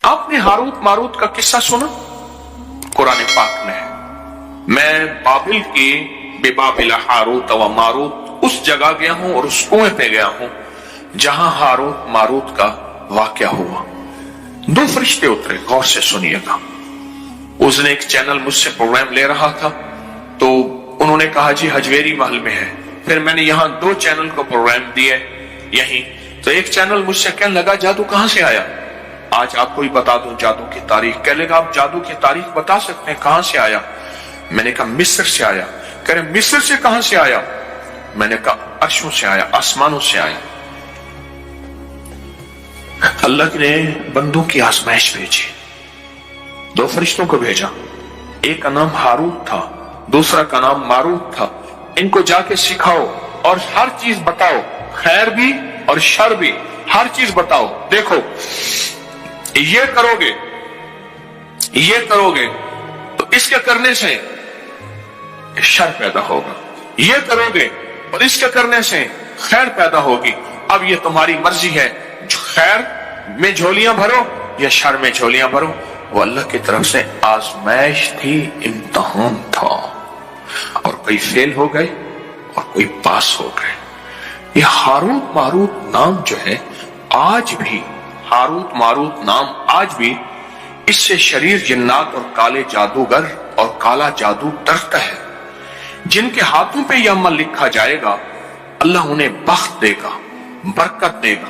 आपने Harut Marut का किस्सा सुना? कुरान पाक में है। मैं बाबिल के बेबाबिल हारूत व मारूत उस जगह गया हूं और उस कुएं पे गया हूं जहां हारूत मारूत का वाकया हुआ। दो फरिश्ते उतरे, गौर से सुनिएगा। उसने एक चैनल मुझसे प्रोग्राम ले रहा था, तो उन्होंने कहा जी हजवेरी महल में है। फिर मैंने यहां दो चैनल को प्रोग्राम दिए यहीं, तो एक चैनल मुझसे कहने लगा जादू कहां से आया, आज आपको ही बता दूं जादू की तारीख। कह लेगा आप जादू की तारीख बता सकते हैं, कहां से आया? मैंने कहा मिस्र से आया। कह रहे मिस्र से कहां से आया? मैंने कहा अर्शों से आया, आसमानों से आया। अल्लाह ने बंदों की आजमाइश भेजी, दो फरिश्तों को भेजा। एक का नाम हारूत था, दूसरा का नाम मारूत था। इनको जाके सिखाओ और हर चीज बताओ, खैर भी और शर भी, हर चीज बताओ। देखो ये करोगे तो इसके करने से शर पैदा होगा, ये करोगे और इसके करने से खैर पैदा होगी। अब ये तुम्हारी मर्जी है, खैर में झोलियां भरो या शर में झोलियां भरो। वो अल्लाह की तरफ से आजमाइश थी, इम्तिहान था, और कोई फेल हो गए और कोई पास हो गए। ये हारूत मारूत नाम जो है आज भी, हारूत मारूत नाम आज भी, इससे शरीर जिन्नात और काले जादूगर और काला जादू डरता है। जिनके हाथों पे यह अमल लिखा जाएगा अल्लाह उन्हें बख्त देगा, बरकत देगा,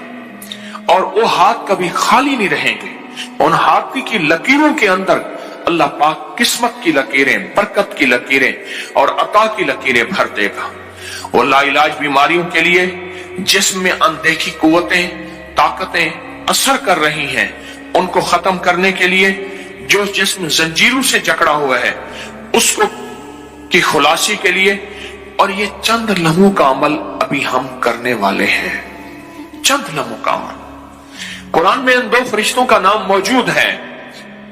और वो हाथ कभी खाली नहीं रहेंगे। उन हाथ की लकीरों के अंदर अल्लाह पाक किस्मत की लकीरें, बरकत की लकीरें और अता की लकीरें भर देगा। वो लाइलाज बीमारियों के लिए जिस्म में अनदेखी कुव्वतें, ताकतें असर कर रही हैं, उनको खत्म करने के लिए जो जिस्म जंजीरों से जकड़ा हुआ है उसको की खुलासी के लिए। और ये चंद लम्हों का अमल अभी हम करने वाले हैं, चंद लम्हों का अमल। कुरान में इन दो फरिश्तों का नाम मौजूद है,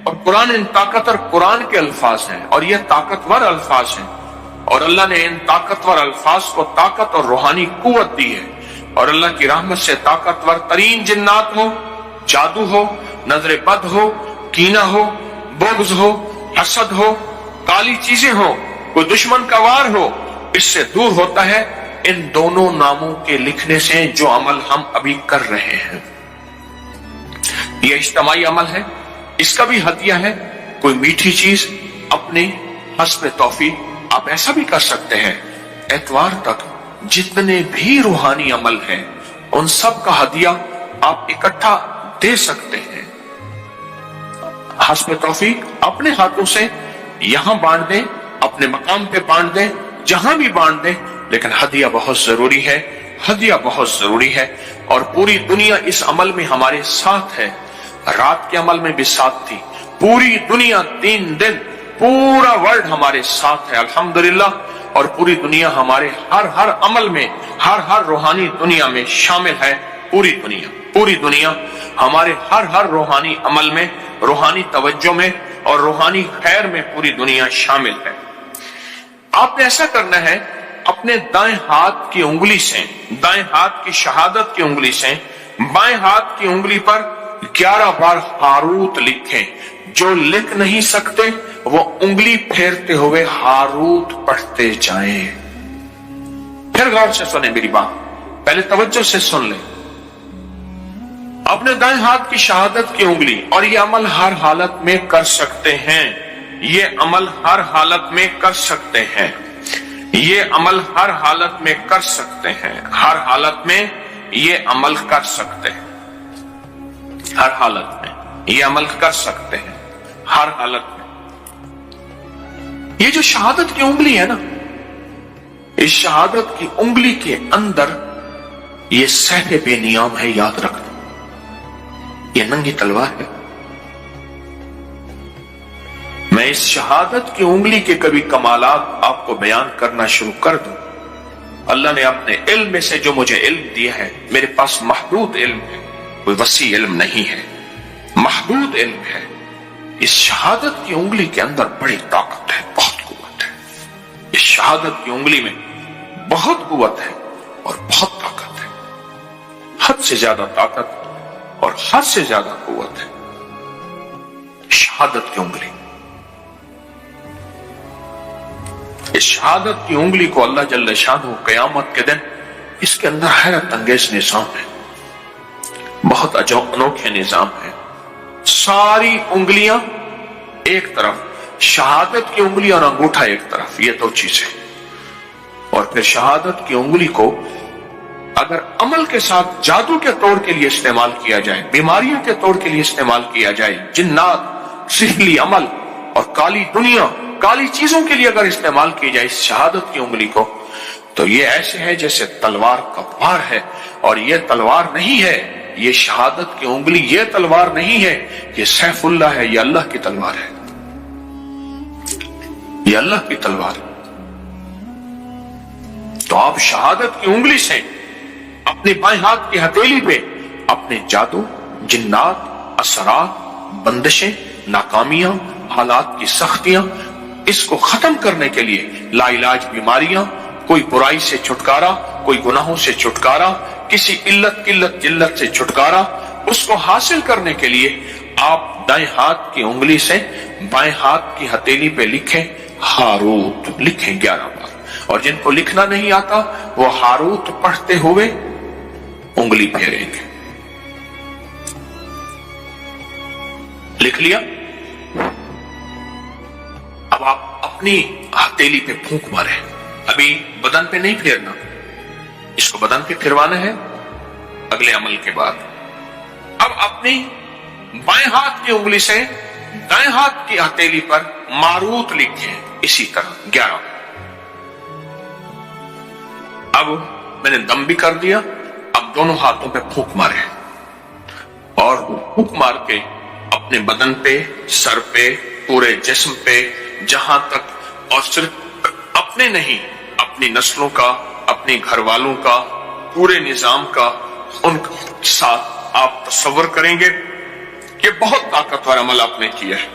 और कुरान इन ताकतवर कुरान के अल्फाज हैं, और ये ताकतवर अल्फाज हैं, और अल्लाह ने इन ताकतवर अल्फाज को ताकत और रूहानी कुव्वत दी है। और अल्लाह की रहमत से ताकतवर तरीन जिन्नात हो, जादू हो, नजर बद हो, कीना हो, बुग़्ज़ हो, हसद हो, काली चीजें हो, कोई दुश्मन का वार हो, इससे दूर होता है इन दोनों नामों के लिखने से जो अमल हम अभी कर रहे हैं। यह इज्तिमाई अमल है, इसका भी हदिया है। कोई मीठी चीज अपने हस्ब तौफीक आप ऐसा भी कर सकते हैं, एतवार तक जितने भी रूहानी अमल हैं उन सब का हदिया आप इकट्ठा दे सकते हैं। हस्ब तौफीक अपने हाथों से यहां बांट दें, अपने मकाम पे बांट दें, जहां भी बांट दें, लेकिन हदिया बहुत जरूरी है, हदिया बहुत जरूरी है। और पूरी दुनिया इस अमल में हमारे साथ है। रात के अमल में भी साथ थी, पूरी दुनिया 3 दिन पूरा वर्ल्ड हमारे साथ है अल्हम्दुलिल्लाह। और पूरी दुनिया हमारे हर अमल में, हर रूहानी दुनिया में शामिल है। पूरी दुनिया हमारे हर रूहानी अमल में, रूहानी तवज्जो में और रूहानी खैर में पूरी दुनिया शामिल है। आपने ऐसा करना है, अपने दाएं हाथ की उंगली से, दाएं हाथ की शहादत की उंगली से बाएं हाथ की उंगली पर 11 बार हारूत लिखें। जो लिख नहीं सकते वो उंगली फेरते हुए हारूत पढ़ते जाएं। फिर गौर से सुने मेरी बात, पहले तवज्जो से सुन लें। अपने दाएं हाथ की शहादत की उंगली, और ये अमल हर हालत में कर सकते हैं, ये अमल हर हालत में कर सकते हैं, ये अमल हर हालत में कर सकते हैं, हर हालत में ये अमल कर सकते हैं, हर हालत में ये अमल कर सकते हैं, हर हालत में। ये जो शहादत की उंगली है ना, इस शहादत की उंगली के अंदर ये सहरे बेनियाम है, याद रखना। ये नंगी तलवार है। मैं इस शहादत की उंगली के कभी कमालात आपको बयान करना शुरू कर दूं, अल्लाह ने अपने इल्म में से जो मुझे इल्म दिया है, मेरे पास महदूद इल्म है, कोई वसी इल्म नहीं है, महदूद इल्म है। इस शहादत की उंगली के अंदर बड़ी ताकत है, बहुत कुव्वत है। इस शहादत की उंगली में बहुत कुव्वत है और बहुत ताकत है, हद से ज्यादा ताकत और हद से ज्यादा कुव्वत है। शहादत की उंगली। इस शहादत की उंगली को अल्लाह जल्ल शानहू क़यामत के दिन इसके अंदर हैरत अंगेज निजाम है, बहुत अनोखे निजाम है। सारी उंगलियां एक तरफ, शहादत की उंगली और अंगूठा एक तरफ, ये दो चीजें। और फिर शहादत की उंगली को अगर अमल के साथ जादू के तौर के लिए इस्तेमाल किया जाए, बीमारियों के तौर के लिए इस्तेमाल किया जाए, जिन्नात, सिहली अमल और काली दुनिया, काली चीजों के लिए अगर इस्तेमाल की जाए इस शहादत की उंगली को, तो ये ऐसे है जैसे तलवार का वार है। और ये तलवार नहीं है, ये शहादत की उंगली, ये तलवार नहीं है, ये सैफुल्लाह है, ये अल्लाह की तलवार है, ये अल्लाह की तलवार। तो आप शहादत की उंगली से अपने बाएं हाथ की हथेली पे अपने जादू, जिन्नात, असरात, बंदिशें, नाकामियां, हालात की सख्तियां, इसको खत्म करने के लिए लाइलाज बीमारियां, कोई बुराई से छुटकारा, कोई गुनाहों से छुटकारा, किसी इल्लत किल्लत जिल्लत से छुटकारा, उसको हासिल करने के लिए आप दाएं हाथ की उंगली से बाएं हाथ की हथेली पे लिखें हारूत, लिखें 11 बार। और जिनको लिखना नहीं आता वो हारूत पढ़ते हुए उंगली फेरेंगे। लिख लिया? अब आप अपनी हथेली पे फूंक मारे, अभी बदन पे नहीं फेरना, इसको बदन पे फिरवाना है अगले अमल के बाद। अब अपनी बाएं हाथ की उंगली से दाएं हाथ की हथेली पर मारूत लिखें इसी तरह 11। अब मैंने दम भी कर दिया, अब दोनों हाथों पे फूंक मारे और फूंक मार के अपने बदन पे, सर पे, पूरे जिस्म पे, जहां तक, और सिर्फ अपने नहीं, अपनी नस्लों का, अपने घर वालों का, पूरे निजाम का, उनके साथ आप तसव्वुर करेंगे। ये बहुत ताकतवर अमल आपने किया है,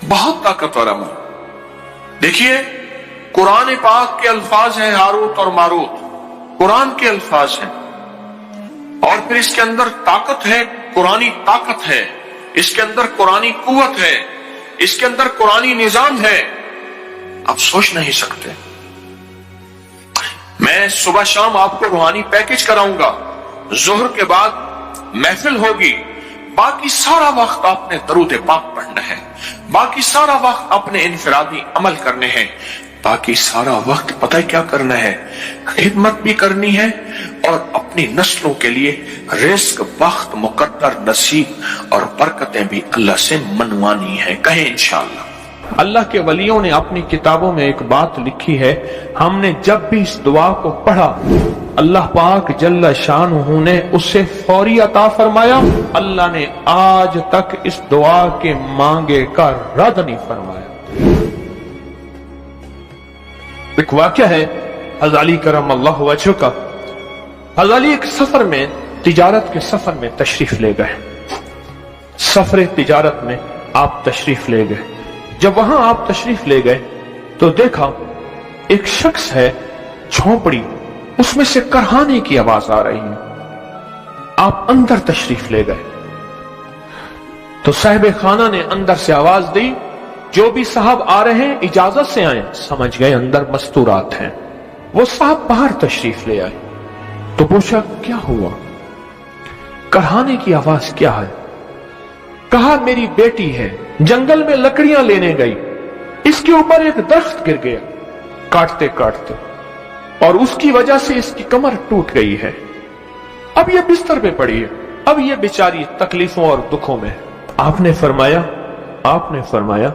बहुत ताकतवर अमल। देखिए कुरान पाक के अल्फाज हैं हारूत और मारूत, कुरान के अल्फाज हैं, और फिर इसके अंदर ताकत है, कुरानी ताकत है, इसके अंदर कुरानी कुव्वत है, इसके अंदर कुरानी निजाम है, आप सोच नहीं सकते। मैं सुबह शाम आपको रूहानी पैकेज कराऊंगा, जोहर के बाद महफिल होगी, बाकी सारा वक्त आपने दरूद पाक पढ़ना है, बाकी सारा वक्त अपने इनफरादी अमल करने हैं, बाकी सारा वक्त पता है क्या करना है, खिदमत भी करनी है और अपनी नस्लों के लिए रिस्क, वक्त, मुकद्दर, नसीब और बरकतें भी अल्लाह से मनवानी है। कहें इंशाअल्लाह। अल्लाह के वलियों ने अपनी किताबों में एक बात लिखी है, हमने जब भी इस दुआ को पढ़ा अल्लाह पाक जल्ल शानहू ने उसे फौरी अता फरमाया। अल्लाह ने आज तक इस दुआ के मांगे का रद्द नहीं फरमाया। एक वाक़या है हज़रत अली करम अल्लाह वजह का। हज़रत अली एक सफर में, तिजारत के सफर में तशरीफ ले गए, सफर तिजारत में आप तशरीफ ले गए। जब वहां आप तशरीफ ले गए तो देखा एक शख्स है, झोंपड़ी, उसमें से करहाने की आवाज आ रही है। आप अंदर तशरीफ ले गए तो साहिब खाना ने अंदर से आवाज दी, जो भी साहब आ रहे हैं इजाजत से आए। समझ गए अंदर मस्तूरात हैं। वो साहब बाहर तशरीफ ले आए तो पूछा क्या हुआ, करहाने की आवाज क्या है? कहा मेरी बेटी है, जंगल में लकड़ियां लेने गई, इसके ऊपर एक दरख्त गिर गया काटते काटते, और उसकी वजह से इसकी कमर टूट गई है। अब ये बिस्तर पे पड़ी है, अब ये बेचारी तकलीफों और दुखों में। आपने फरमाया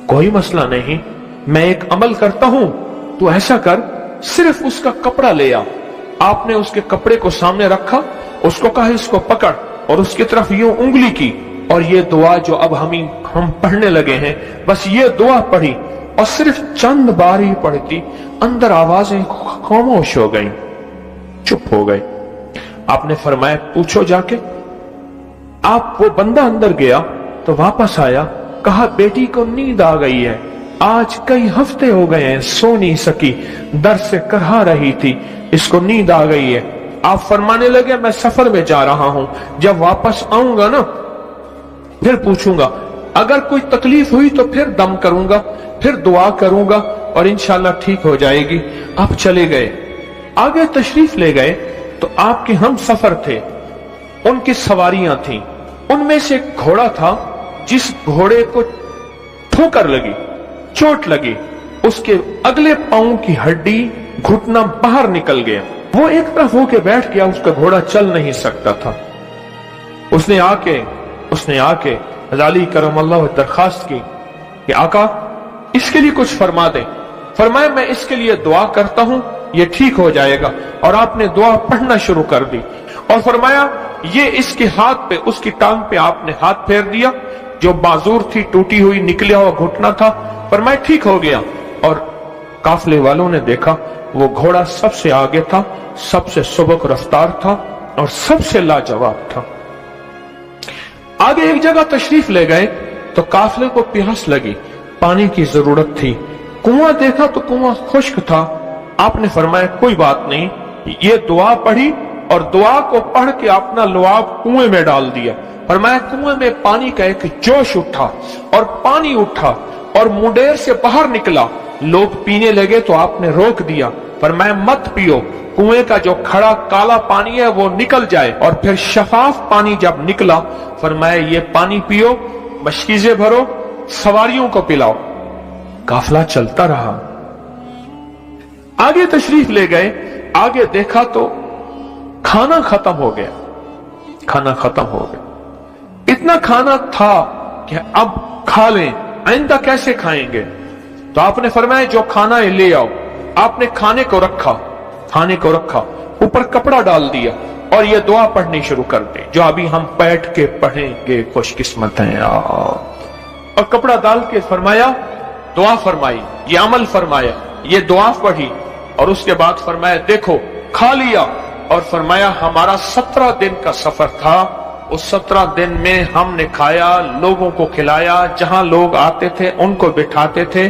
कोई मसला नहीं, मैं एक अमल करता हूं, तू ऐसा कर, सिर्फ उसका कपड़ा ले आ। आपने उसके कपड़े को सामने रखा, उसको कहा इसको पकड़, और उसकी तरफ यूं उंगली की, और ये दुआ जो अब हम पढ़ने लगे हैं, बस ये दुआ पढ़ी, और सिर्फ चंद बार ही पढ़ती, अंदर आवाजें खामोश हो गई, चुप हो गई। आपने फरमाया पूछो जाके। आप वो बंदा अंदर गया तो वापस आया, कहा बेटी को नींद आ गई है, आज कई हफ्ते हो गए हैं, सो नहीं सकी, दर से करहा रही थी, इसको नींद आ गई है। आप फरमाने लगे मैं सफर में जा रहा हूं, जब वापस आऊंगा ना फिर पूछूंगा अगर कोई तकलीफ हुई तो फिर दम करूंगा, फिर दुआ करूंगा और इंशाल्लाह ठीक हो जाएगी। आप चले गए, आगे तशरीफ ले गए तो आपके हम सफर थे, उनकी सवारियां थीं, उनमें से एक घोड़ा था जिस घोड़े को ठोकर लगी, चोट लगी, उसके अगले पांव की हड्डी घुटना बाहर निकल गया, वो एक तरफ होके बैठ गया, उसका घोड़ा चल नहीं सकता था। उसने आके अली करमल्लाहु दरखास्त की कि आका इसके लिए कुछ फरमा दें। फरमाया मैं इसके लिए दुआ करता हूं, ये ठीक हो जाएगा। और आपने दुआ पढ़ना शुरू कर दी और फरमाया ये इसके हाथ पे, उसकी टांग पे आपने हाथ फेर दिया, जो बाजूर थी टूटी हुई, निकला हुआ घुटना था, फरमाया ठीक हो गया। और काफले वालों ने देखा वो घोड़ा सबसे आगे था, सबसे सुबक रफ्तार था और सबसे लाजवाब था। आगे एक जगह तशरीफ ले गए तो काफले को प्यास लगी, पानी की जरूरत थी, कुआं देखा तो कुआं खुश्क था। आपने फरमाया कोई बात नहीं, ये दुआ पढ़ी और दुआ को पढ़ के अपना लुआब कुएं में डाल दिया। फरमाया कुएं में पानी का एक जोश उठा और पानी उठा और मुंडेर से बाहर निकला। लोग पीने लगे तो आपने रोक दिया, फरमाया मत पियो, कुएं का जो खड़ा काला पानी है वो निकल जाए। और फिर शफाफ पानी जब निकला, फरमाया ये पानी पियो, मशकीज़ें भरो, सवारियों को पिलाओ। काफला चलता रहा, आगे तशरीफ ले गए, आगे देखा तो खाना खत्म हो गया, खाना खत्म हो गया। इतना खाना था कि अब खा लें, आइंदा कैसे खाएंगे? तो आपने फरमाया जो खाना है ले आओ। आपने खाने को रखा, ऊपर कपड़ा डाल दिया और ये दुआ पढ़नी शुरू कर दी, जो अभी हम बैठ के पढ़ेंगे, खुशकिस्मत हैं और कपड़ा डाल के फरमाया दुआ फरमाई, ये अमल फरमाया, ये दुआ पढ़ी और उसके बाद फरमाया देखो खा लिया। और फरमाया हमारा 17 दिन का सफर था, उस 17 दिन में हमने खाया, लोगों को खिलाया, जहां लोग आते थे उनको बिठाते थे।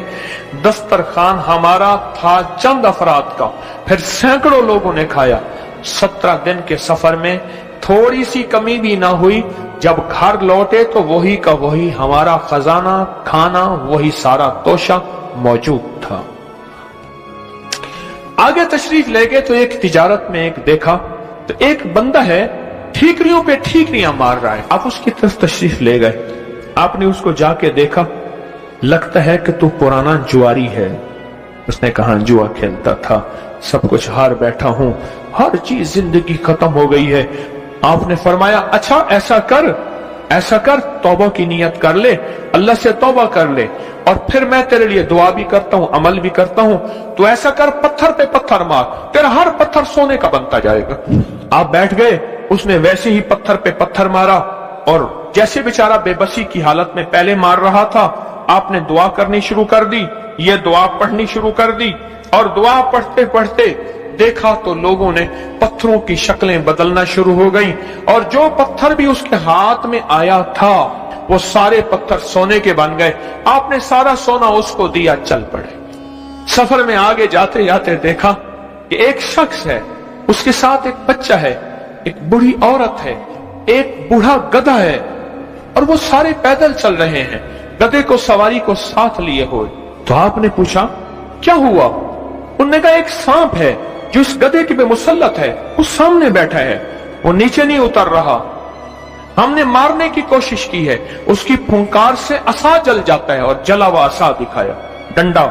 दस्तरखान हमारा था चंद अफराद का, फिर सैकड़ों लोगों ने खाया। 17 दिन के सफर में थोड़ी सी कमी भी ना हुई। जब घर लौटे तो वही का वही हमारा खजाना, खाना, वही सारा तोशा मौजूद था। आगे तशरीफ ले गए तो एक तिजारत में एक देखा तो एक बंदा है ठीकरियों पे ठीकरियां मार रहा है। आप उसकी तरफ तशरीफ ले गए, आपने उसको जाके देखा, लगता है कि तू पुराना जुआरी है। उसने कहा जुआ खेलता था, सब कुछ हार बैठा हूं, हर चीज जिंदगी खत्म हो गई है। आपने फरमाया अच्छा ऐसा कर, तौबा की नियत कर ले, अल्लाह से तौबा कर ले और फिर मैं तेरे लिए दुआ भी करता हूं, अमल भी करता हूं। तो ऐसा कर, पत्थर पे पत्थर मार, तेरा हर पत्थर सोने का बनता जाएगा। आप बैठ गए, उसने वैसे ही पत्थर पे पत्थर मारा और जैसे बेचारा बेबसी की हालत में पहले मार रहा था, आपने दुआ करनी शुरू कर दी, ये दुआ पढ़नी शुरू कर दी। और दुआ पढ़ते पढ़ते देखा तो लोगों ने पत्थरों की शक्लें बदलना शुरू हो गई और जो पत्थर भी उसके हाथ में आया था वो सारे पत्थर सोने के बन गए। आपने सारा सोना उसको दिया, चल पड़े। सफर में आगे जाते जाते देखा कि एक शख्स है, उसके साथ एक बच्चा है, एक बूढ़ी औरत है, एक बूढ़ा गधा है और वो सारे पैदल चल रहे हैं, गधे को सवारी को साथ लिए हुए। तो आपने पूछा क्या हुआ? उन्होंने कहा एक सांप है जो इस गधे के पे मुसल्लत है, उस सामने बैठा है, वो नीचे नहीं उतर रहा। हमने मारने की कोशिश की है, उसकी फुंकार से असा जल जाता है। और जला हुआ असा दिखाया, डंडा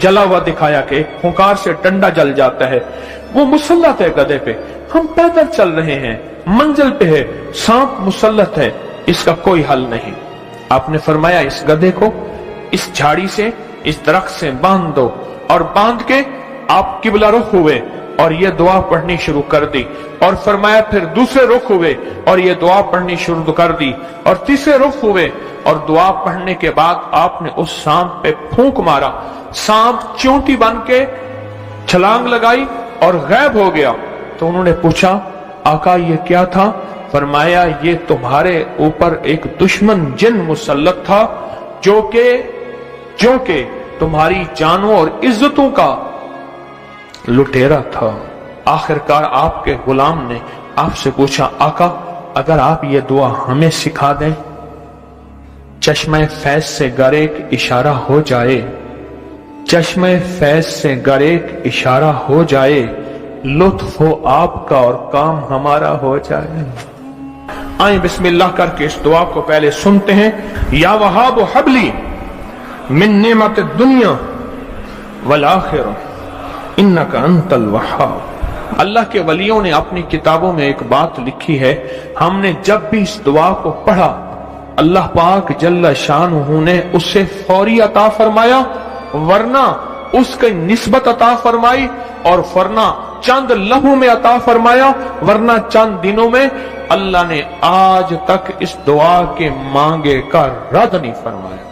जला हुआ दिखाया कि एक फुंकार से डंडा जल जाता है। वो मुसल्लत है गधे पे, हम पैदल चल रहे हैं, मंजिल पे है, सांप मुसल्लत है, इसका कोई हल नहीं। आपने फरमाया इस गधे को इस झाड़ी से, इस दरख्त से बांध दो। और बांध के आप किबला रुख हुए और ये दुआ पढ़नी शुरू कर दी। और फरमाया फिर दूसरे रुख हुए और ये दुआ पढ़नी शुरू कर दी और तीसरे रुख हुए और दुआ पढ़ने के बाद आपने उस सांप पे फूंक मारा। सांप चोटी बन के छलांग लगाई और गायब हो गया। तो उन्होंने पूछा आका ये क्या था? फरमाया ये तुम्हारे ऊपर एक दुश्मन जिन मुसल्लत था जो के तुम्हारी जानों और इज्जतों का लुटेरा था। आखिरकार आपके गुलाम ने आपसे पूछा आका अगर आप ये दुआ हमें सिखा दें चश्मे फैज से गर एक इशारा हो जाए, चश्मे फैज से गर एक इशारा हो जाए, लुत्फ हो आपका और काम हमारा हो जाए। आए बिस्मिल्लाह करके इस दुआ को पहले सुनते हैं। या वहाब हबली मिन नेमत दुनिया वल आखिरा इन्नका अंतल वहाब। अल्लाह के वलियों ने अपनी किताबों में एक बात लिखी है, हमने जब भी इस दुआ को पढ़ा अल्लाह पाक जल्ल शानुहु ने उससे फौरी अता फरमाया, वरना उसकी निस्बत अता फरमाई, और वरना चंद लम्हों में अता फरमाया, वरना चंद दिनों में। अल्लाह ने आज तक इस दुआ के मांगे का रद्द नहीं फरमाया।